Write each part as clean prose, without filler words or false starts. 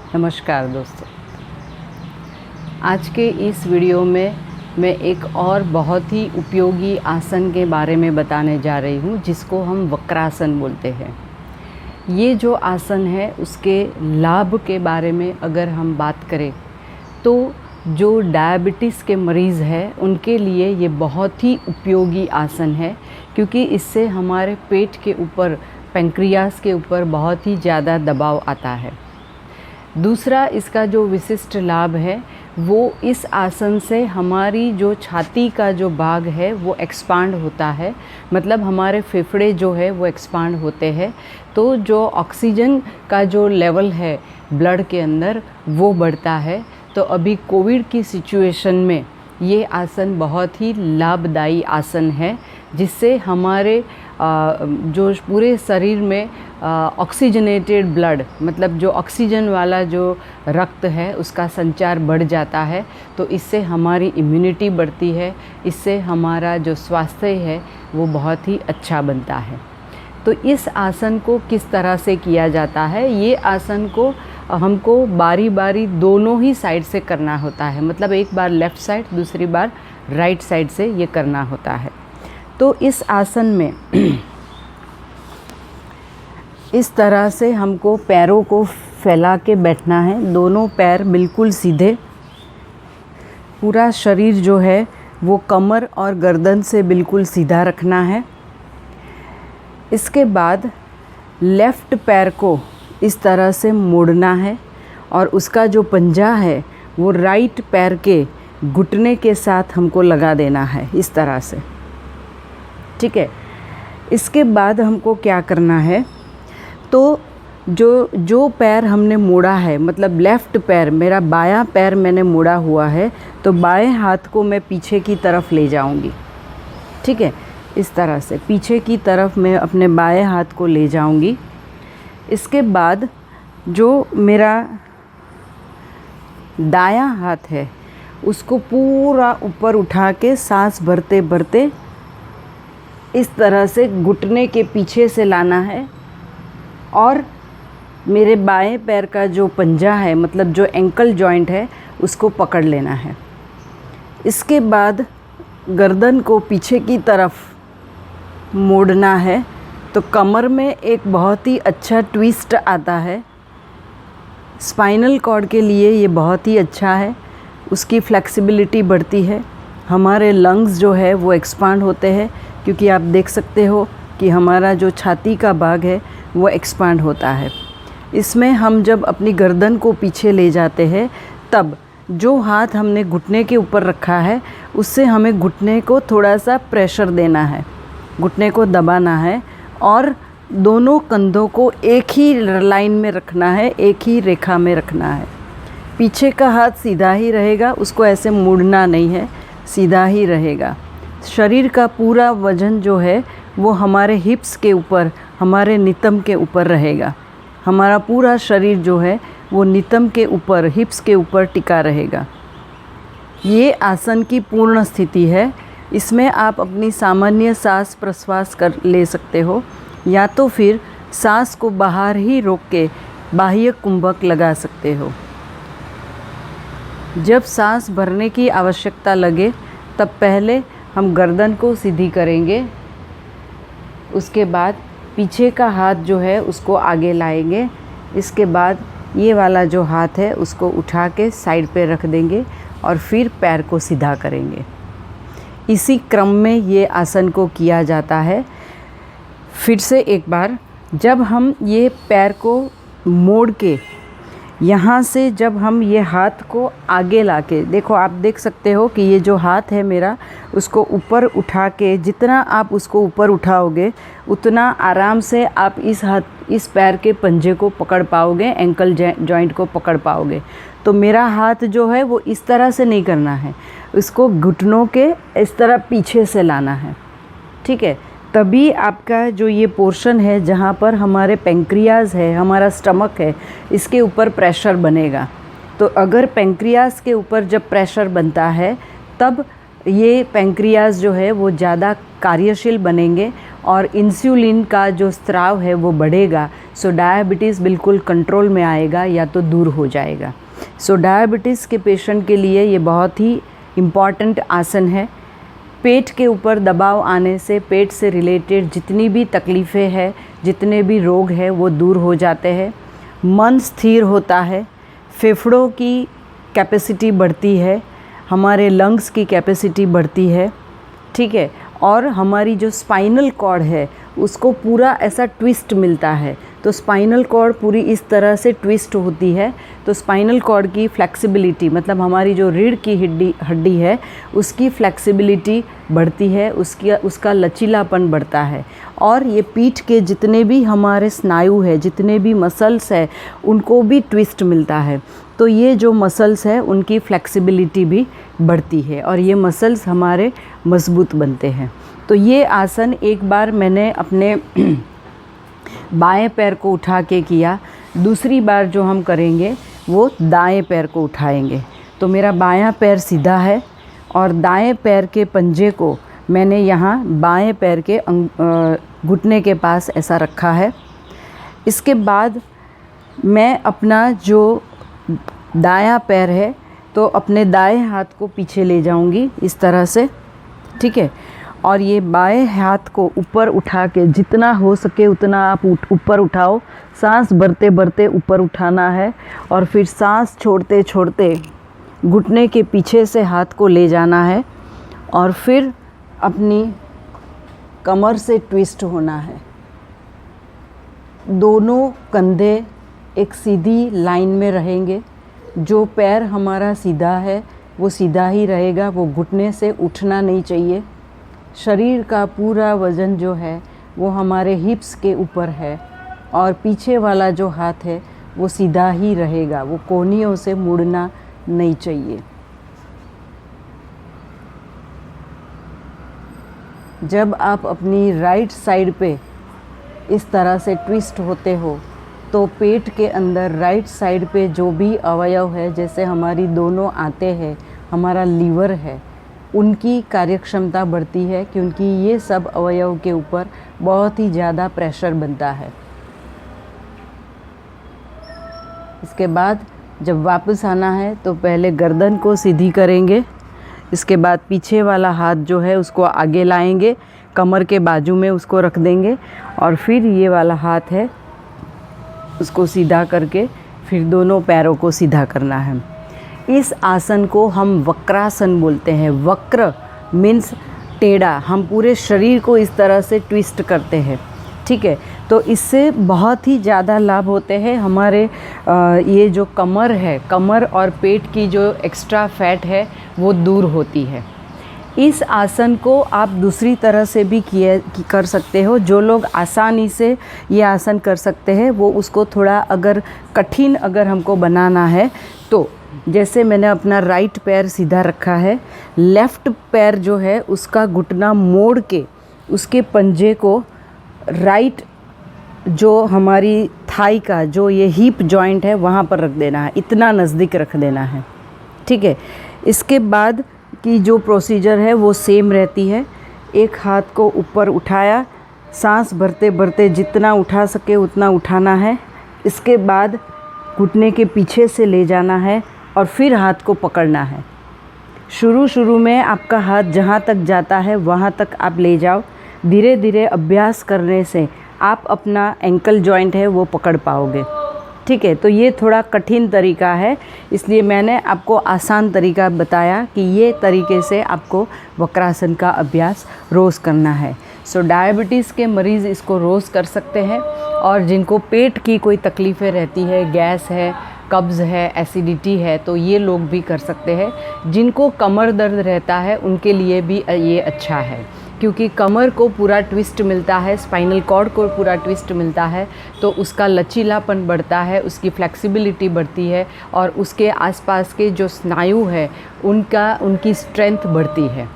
नमस्कार दोस्तों, आज के इस वीडियो में मैं एक और बहुत ही उपयोगी आसन के बारे में बताने जा रही हूँ, जिसको हम वक्रासन बोलते हैं। ये जो आसन है उसके लाभ के बारे में अगर हम बात करें तो जो डायबिटीज़ के मरीज़ हैं उनके लिए ये बहुत ही उपयोगी आसन है, क्योंकि इससे हमारे पेट के ऊपर, पैंक्रियास के ऊपर बहुत ही ज़्यादा दबाव आता है। दूसरा इसका जो विशिष्ट लाभ है वो इस आसन से हमारी जो छाती का जो भाग है वो एक्सपांड होता है, मतलब हमारे फेफड़े जो है वो एक्सपांड होते हैं, तो जो ऑक्सीजन का जो लेवल है ब्लड के अंदर वो बढ़ता है। तो अभी कोविड की सिचुएशन में ये आसन बहुत ही लाभदायी आसन है, जिससे हमारे जो पूरे शरीर में ऑक्सीजनेटेड ब्लड, मतलब जो ऑक्सीजन वाला जो रक्त है उसका संचार बढ़ जाता है। तो इससे हमारी इम्यूनिटी बढ़ती है, इससे हमारा जो स्वास्थ्य है वो बहुत ही अच्छा बनता है। तो इस आसन को किस तरह से किया जाता है, ये आसन को हमको बारी बारी दोनों ही साइड से करना होता है, मतलब एक बार लेफ़्ट साइड, दूसरी बार राइट साइड से ये करना होता है। तो इस आसन में इस तरह से हमको पैरों को फैला के बैठना है, दोनों पैर बिल्कुल सीधे, पूरा शरीर जो है वो कमर और गर्दन से बिल्कुल सीधा रखना है। इसके बाद लेफ़्ट पैर को इस तरह से मोड़ना है और उसका जो पंजा है वो राइट पैर के घुटने के साथ हमको लगा देना है, इस तरह से, ठीक है। इसके बाद हमको क्या करना है, तो जो पैर हमने मोड़ा है, मतलब लेफ़्ट पैर, मेरा बायां पैर मैंने मोड़ा हुआ है, तो बाएं हाथ को मैं पीछे की तरफ ले जाऊंगी, ठीक है। इस तरह से पीछे की तरफ मैं अपने बाएं हाथ को ले जाऊंगी। इसके बाद जो मेरा दायां हाथ है उसको पूरा ऊपर उठा के सांस भरते भरते इस तरह से घुटने के पीछे से लाना है और मेरे बाएं पैर का जो पंजा है, मतलब जो एंकल जॉइंट है, उसको पकड़ लेना है। इसके बाद गर्दन को पीछे की तरफ मोड़ना है, तो कमर में एक बहुत ही अच्छा ट्विस्ट आता है। स्पाइनल कॉर्ड के लिए ये बहुत ही अच्छा है, उसकी फ्लेक्सिबिलिटी बढ़ती है, हमारे लंग्स जो है वो एक्सपांड होते हैं, क्योंकि आप देख सकते हो कि हमारा जो छाती का भाग है वो एक्सपांड होता है। इसमें हम जब अपनी गर्दन को पीछे ले जाते हैं तब जो हाथ हमने घुटने के ऊपर रखा है उससे हमें घुटने को थोड़ा सा प्रेशर देना है, घुटने को दबाना है और दोनों कंधों को एक ही लाइन में रखना है, एक ही रेखा में रखना है। पीछे का हाथ सीधा ही रहेगा, उसको ऐसे मुड़ना नहीं है, सीधा ही रहेगा। शरीर का पूरा वजन जो है वो हमारे हिप्स के ऊपर, हमारे नितंब के ऊपर रहेगा। हमारा पूरा शरीर जो है वो नितंब के ऊपर, हिप्स के ऊपर टिका रहेगा। ये आसन की पूर्ण स्थिति है। इसमें आप अपनी सामान्य सांस प्रश्वास कर ले सकते हो, या तो फिर सांस को बाहर ही रोक के बाह्य कुंभक लगा सकते हो। जब सांस भरने की आवश्यकता लगे तब पहले हम गर्दन को सीधी करेंगे, उसके बाद पीछे का हाथ जो है उसको आगे लाएंगे। इसके बाद ये वाला जो हाथ है उसको उठा के साइड पे रख देंगे और फिर पैर को सीधा करेंगे। इसी क्रम में ये आसन को किया जाता है। फिर से एक बार, जब हम ये पैर को मोड़ के यहाँ से जब हम ये हाथ को आगे लाके, देखो आप देख सकते हो कि ये जो हाथ है मेरा, उसको ऊपर उठा के, जितना आप उसको ऊपर उठाओगे उतना आराम से आप इस पैर के पंजे को पकड़ पाओगे, एंकल जॉइंट को पकड़ पाओगे। तो मेरा हाथ जो है वो इस तरह से नहीं करना है, उसको घुटनों के इस तरह पीछे से लाना है, ठीक है। तभी आपका जो ये पोर्शन है जहाँ पर हमारे पैंक्रियाज है, हमारा स्टमक है, इसके ऊपर प्रेशर बनेगा। तो अगर पैंक्रियाज के ऊपर जब प्रेशर बनता है तब ये पैंक्रियाज जो है वो ज़्यादा कार्यशील बनेंगे और इंसुलिन का जो स्राव है वो बढ़ेगा। सो डायबिटीज़ बिल्कुल कंट्रोल में आएगा या तो दूर हो जाएगा। सो डायबिटीज़ के पेशेंट के लिए ये बहुत ही इम्पॉर्टेंट आसन है। पेट के ऊपर दबाव आने से पेट से रिलेटेड जितनी भी तकलीफ़ें हैं, जितने भी रोग हैं वो दूर हो जाते हैं। मन स्थिर होता है, फेफड़ों की कैपेसिटी बढ़ती है, हमारे लंग्स की कैपेसिटी बढ़ती है, ठीक है। और हमारी जो स्पाइनल कॉर्ड है उसको पूरा ऐसा ट्विस्ट मिलता है। तो स्पाइनल कॉर्ड पूरी इस तरह से ट्विस्ट होती है, तो स्पाइनल कॉर्ड की फ्लेक्सिबिलिटी, मतलब हमारी जो रीढ़ की हड्डी है उसकी फ्लेक्सिबिलिटी बढ़ती है, उसका लचीलापन बढ़ता है। और ये पीठ के जितने भी हमारे स्नायु है, जितने भी मसल्स है, उनको भी ट्विस्ट मिलता है। तो ये जो मसल्स है उनकी फ्लेक्सिबिलिटी भी बढ़ती है और ये मसल्स हमारे मजबूत बनते हैं। तो ये आसन एक बार मैंने अपने बाएं पैर को उठा के किया, दूसरी बार जो हम करेंगे वो दाएं पैर को उठाएंगे। तो मेरा बायां पैर सीधा है और दाएं पैर के पंजे को मैंने यहाँ बाएं पैर के घुटने के पास ऐसा रखा है। इसके बाद मैं अपना जो दायां पैर है तो अपने दाएं हाथ को पीछे ले जाऊंगी इस तरह से, ठीक है। और ये बाएं हाथ को ऊपर उठा के जितना हो सके उतना आप ऊपर उठाओ। सांस भरते भरते ऊपर उठाना है और फिर सांस छोड़ते छोड़ते घुटने के पीछे से हाथ को ले जाना है और फिर अपनी कमर से ट्विस्ट होना है। दोनों कंधे एक सीधी लाइन में रहेंगे। जो पैर हमारा सीधा है वो सीधा ही रहेगा, वो घुटने से उठना नहीं चाहिए। शरीर का पूरा वज़न जो है वो हमारे हिप्स के ऊपर है और पीछे वाला जो हाथ है वो सीधा ही रहेगा, वो कोहनियों से मुड़ना नहीं चाहिए। जब आप अपनी राइट साइड पे इस तरह से ट्विस्ट होते हो तो पेट के अंदर राइट साइड पे जो भी अवयव है, जैसे हमारी दोनों आंतें हैं, हमारा लीवर है, उनकी कार्यक्षमता बढ़ती है क्योंकि ये सब अवयव के ऊपर बहुत ही ज़्यादा प्रेशर बनता है। इसके बाद जब वापस आना है तो पहले गर्दन को सीधी करेंगे, इसके बाद पीछे वाला हाथ जो है उसको आगे लाएंगे, कमर के बाजू में उसको रख देंगे और फिर ये वाला हाथ है उसको सीधा करके फिर दोनों पैरों को सीधा करना है। इस आसन को हम वक्रासन बोलते हैं। वक्र मीन्स टेढ़ा। हम पूरे शरीर को इस तरह से ट्विस्ट करते हैं, ठीक है। तो इससे बहुत ही ज़्यादा लाभ होते हैं। हमारे ये जो कमर है, कमर और पेट की जो एक्स्ट्रा फैट है वो दूर होती है। इस आसन को आप दूसरी तरह से भी कर सकते हो। जो लोग आसानी से ये आसन कर सकते हैं वो उसको थोड़ा अगर कठिन अगर हमको बनाना है तो जैसे मैंने अपना राइट पैर सीधा रखा है, लेफ़्ट पैर जो है उसका घुटना मोड़ के उसके पंजे को राइट जो हमारी थाई का जो ये हिप जॉइंट है वहाँ पर रख देना है, इतना नज़दीक रख देना है, ठीक है। इसके बाद की जो प्रोसीजर है वो सेम रहती है। एक हाथ को ऊपर उठाया, सांस भरते भरते जितना उठा सके उतना उठाना है। इसके बाद घुटने के पीछे से ले जाना है और फिर हाथ को पकड़ना है। शुरू में आपका हाथ जहाँ तक जाता है वहाँ तक आप ले जाओ। धीरे धीरे अभ्यास करने से आप अपना एंकल जॉइंट है वो पकड़ पाओगे, ठीक है। तो ये थोड़ा कठिन तरीका है, इसलिए मैंने आपको आसान तरीका बताया कि ये तरीके से आपको वक्रासन का अभ्यास रोज़ करना है। सो डायबिटीज़ के मरीज़ इसको रोज़ कर सकते हैं और जिनको पेट की कोई तकलीफ़ें रहती है, गैस है, कब्ज़ है, एसिडिटी है, तो ये लोग भी कर सकते हैं। जिनको कमर दर्द रहता है उनके लिए भी ये अच्छा है क्योंकि कमर को पूरा ट्विस्ट मिलता है, स्पाइनल कॉर्ड को पूरा ट्विस्ट मिलता है, तो उसका लचीलापन बढ़ता है, उसकी फ्लेक्सिबिलिटी बढ़ती है और उसके आसपास के जो स्नायु है उनकी स्ट्रेंथ बढ़ती है,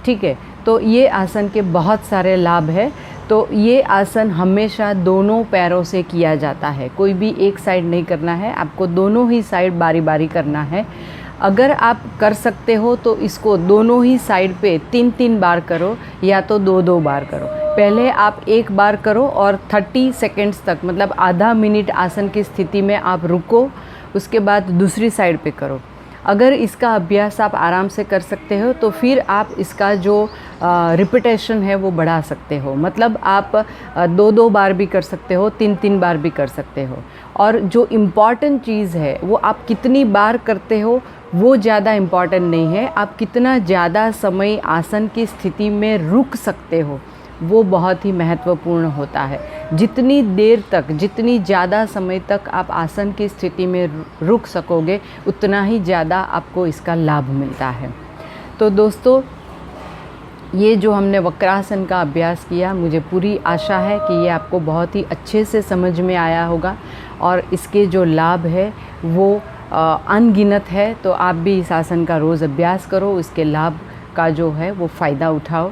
ठीक है। तो ये आसन के बहुत सारे लाभ हैं। तो ये आसन हमेशा दोनों पैरों से किया जाता है, कोई भी एक साइड नहीं करना है, आपको दोनों ही साइड बारी बारी करना है। अगर आप कर सकते हो तो इसको दोनों ही साइड पे 3-3 बार करो या तो 2-2 बार करो। पहले आप एक बार करो और 30 सेकेंड्स तक, मतलब आधा मिनट आसन की स्थिति में आप रुको, उसके बाद दूसरी साइड पे करो। अगर इसका अभ्यास आप आराम से कर सकते हो तो फिर आप इसका जो रिपीटेशन है वो बढ़ा सकते हो। मतलब आप 2-2 बार भी कर सकते हो, 3-3 बार भी कर सकते हो। और जो इम्पॉर्टेंट चीज़ है वो आप कितनी बार करते हो वो ज़्यादा इम्पॉर्टेंट नहीं है, आप कितना ज़्यादा समय आसन की स्थिति में रुक सकते हो वो बहुत ही महत्वपूर्ण होता है। जितनी देर तक, जितनी ज़्यादा समय तक आप आसन की स्थिति में रुक सकोगे उतना ही ज़्यादा आपको इसका लाभ मिलता है। तो दोस्तों, ये जो हमने वक्रासन का अभ्यास किया, मुझे पूरी आशा है कि ये आपको बहुत ही अच्छे से समझ में आया होगा और इसके जो लाभ है वो अनगिनत है। तो आप भी इस आसन का रोज़ अभ्यास करो, इसके लाभ का जो है वो फ़ायदा उठाओ।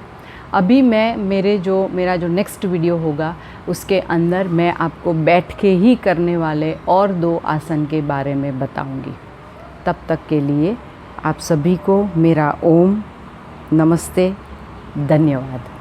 अभी मैं मेरा जो नेक्स्ट वीडियो होगा उसके अंदर मैं आपको बैठ के ही करने वाले और 2 आसन के बारे में बताऊंगी। तब तक के लिए आप सभी को मेरा ओम नमस्ते, धन्यवाद।